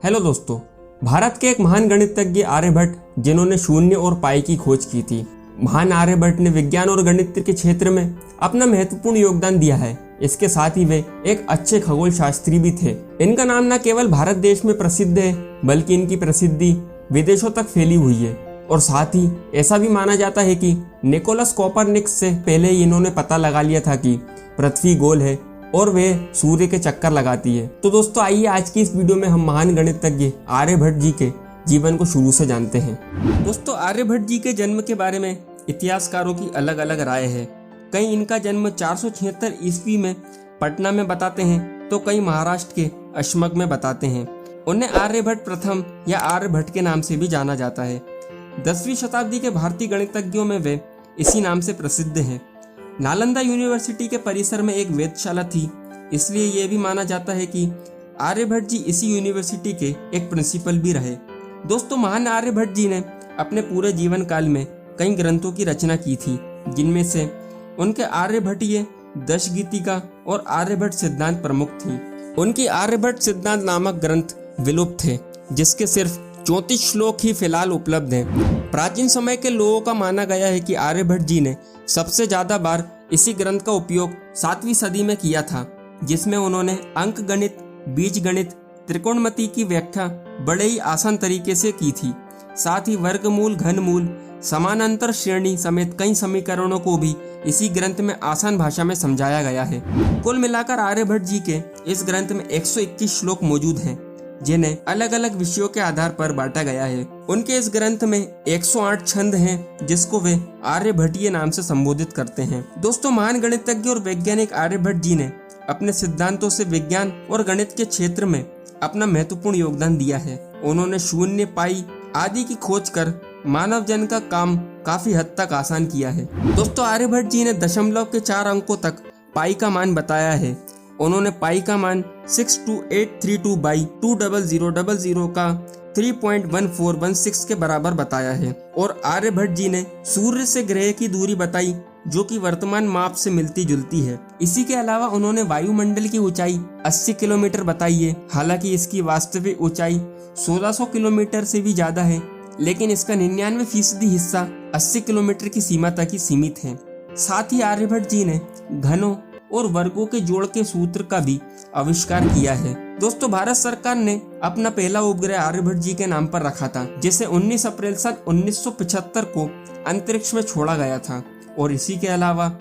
Hello दोस्तों, भारत के एक महान गणितज्ञ आर्यभट्ट जिन्होंने शून्य और पाई की खोज की थी। महान आर्यभट्ट ने विज्ञान और गणित के क्षेत्र में अपना महत्वपूर्ण योगदान दिया है। इसके साथ ही वे एक अच्छे खगोल शास्त्री भी थे। इनका नाम न केवल भारत देश में प्रसिद्ध है बल्कि इनकी प्रसिद्धि विदेशों तक फैली हुई है। और साथ ही ऐसा भी माना जाता है कि निकोलस कोपरनिकस से पहले ही इन्होंने पता लगा लिया था कि पृथ्वी गोल है और वे सूर्य के चक्कर लगाती है। तो दोस्तों आइए आज की इस वीडियो में हम महान गणितज्ञ आर्यभट्ट जी के जीवन को शुरू से जानते हैं। दोस्तों आर्यभट्ट जी के जन्म के बारे में इतिहासकारों की अलग अलग राय है। कई इनका जन्म 476 ईस्वी में पटना में बताते हैं तो कई महाराष्ट्र के अशमक में बताते हैं। उन्हें आर्यभट्ट प्रथम या आर्यभट्ट के नाम से भी जाना जाता है। 10वीं शताब्दी के भारतीय गणितज्ञों में वे इसी नाम से प्रसिद्ध हैं। नालंदा यूनिवर्सिटी के परिसर में एक वेधशाला थी, इसलिए यह भी माना जाता है कि आर्यभट्ट जी इसी यूनिवर्सिटी के एक प्रिंसिपल भी रहे। दोस्तों महान आर्यभट्ट जी ने अपने पूरे जीवन काल में कई ग्रंथों की रचना की थी, जिनमें से उनके आर्यभट्टीय दशगीतिका और आर्यभट्ट सिद्धांत प्रमुख थी। उनकी आर्यभट्ट सिद्धांत नामक ग्रंथ विलुप्त थे, जिसके सिर्फ 34 श्लोक ही फिलहाल उपलब्ध हैं। प्राचीन समय के लोगों का माना गया है कि आर्यभट्ट जी ने सबसे ज्यादा बार इसी ग्रंथ का उपयोग 7वीं सदी में किया था, जिसमें उन्होंने अंक गणित, बीज गणित, त्रिकोणमिति की व्याख्या बड़े ही आसान तरीके से की थी। साथ ही वर्गमूल, घनमूल, समानांतर श्रेणी समेत कई समीकरणों को भी इसी ग्रंथ में आसान भाषा में समझाया गया है। कुल मिलाकर आर्यभट्ट जी के इस ग्रंथ में 121 श्लोक मौजूद हैं, जिन्हें अलग अलग विषयों के आधार पर बांटा गया है। उनके इस ग्रंथ में 108 छंद हैं, जिसको वे आर्यभट्टीय नाम से संबोधित करते हैं। दोस्तों महान गणितज्ञ और वैज्ञानिक आर्यभट्ट जी ने अपने सिद्धांतों से विज्ञान और गणित के क्षेत्र में अपना महत्वपूर्ण योगदान दिया है। उन्होंने शून्य, पाई आदि की खोज कर मानव जन का काम काफी हद तक आसान किया है। दोस्तों आर्यभट्ट जी ने दशमलव के 4 अंकों तक पाई का मान बताया है। उन्होंने पाई का मान 62832 बाई 20000 का 3.1416 के बराबर बताया है। और आर्यभट्ट जी ने सूर्य से ग्रह की दूरी बताई, जो कि वर्तमान माप से मिलती जुलती है। इसी के अलावा उन्होंने वायुमंडल की ऊंचाई 80 किलोमीटर बताई है। हालांकि इसकी वास्तविक ऊंचाई 1600 किलोमीटर से भी ज्यादा है, लेकिन इसका 99% हिस्सा 80 किलोमीटर की सीमा तक ही सीमित है। साथ ही आर्यभट्ट जी ने घनों और वर्गों के जोड़ के सूत्र का भी आविष्कार किया है। दोस्तों भारत सरकार ने अपना पहला उपग्रह आर्यभट्ट जी के नाम पर रखा था, जिसे 19 अप्रैल सन 1975 को अंतरिक्ष में छोड़ा गया था। और इसी के अलावा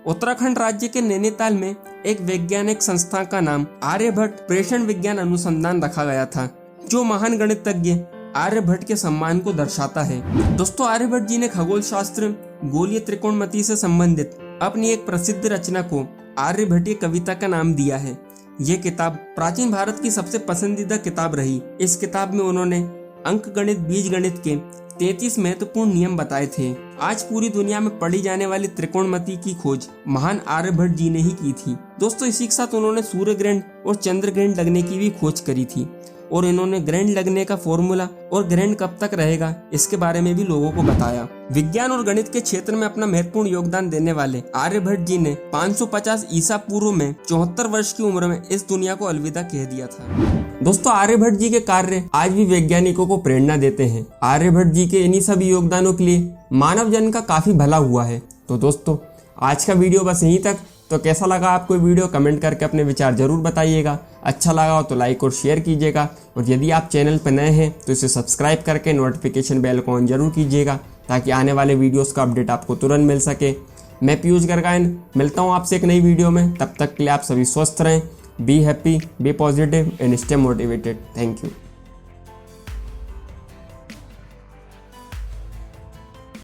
उत्तराखंड राज्य के नैनीताल में एक वैज्ञानिक संस्था का नाम आर्यभट्ट प्रेषण विज्ञान अनुसंधान रखा गया था, जो महान गणितज्ञ आर्यभट्ट के सम्मान को दर्शाता है। दोस्तों आर्यभट्ट जी ने खगोल शास्त्र, गोलीय त्रिकोणमिति से संबंधित अपनी एक प्रसिद्ध रचना को आर्यभट्टीय कविता का नाम दिया है। ये किताब प्राचीन भारत की सबसे पसंदीदा किताब रही। इस किताब में उन्होंने अंक गणित, बीज गणित के 33 महत्वपूर्ण नियम बताए थे। आज पूरी दुनिया में पढ़ी जाने वाली त्रिकोणमिति की खोज महान आर्यभट्ट जी ने ही की थी। दोस्तों इसी के साथ उन्होंने सूर्य ग्रहण और चंद्र ग्रहण लगने की भी खोज करी थी। और इन्होंने ग्रहण लगने का फॉर्मूला और ग्रहण कब तक रहेगा इसके बारे में भी लोगों को बताया। विज्ञान और गणित के क्षेत्र में अपना महत्वपूर्ण योगदान देने वाले आर्यभट्ट जी ने 550 ईसा पूर्व में 74 वर्ष की उम्र में इस दुनिया को अलविदा कह दिया था। दोस्तों आर्यभट्ट जी के कार्य आज भी वैज्ञानिकों को प्रेरणा देते हैं। आर्यभट्ट जी के इन्हीं सभी योगदानों के लिए मानव जन का काफी भला हुआ है। तो दोस्तों आज का वीडियो बस यहीं तक। तो कैसा लगा आपको वीडियो कमेंट करके अपने विचार जरूर बताइएगा। अच्छा लगा हो तो लाइक और शेयर कीजिएगा। और यदि आप चैनल पर नए हैं तो इसे सब्सक्राइब करके नोटिफिकेशन बेल को ऑन जरूर कीजिएगा, ताकि आने वाले वीडियोस का अपडेट आपको तुरंत मिल सके। मैं पीयूष गर्गायन मिलता हूँ आपसे एक नई वीडियो में। तब तक के लिए आप सभी स्वस्थ रहें, be happy, be positive and stay motivated. Thank you.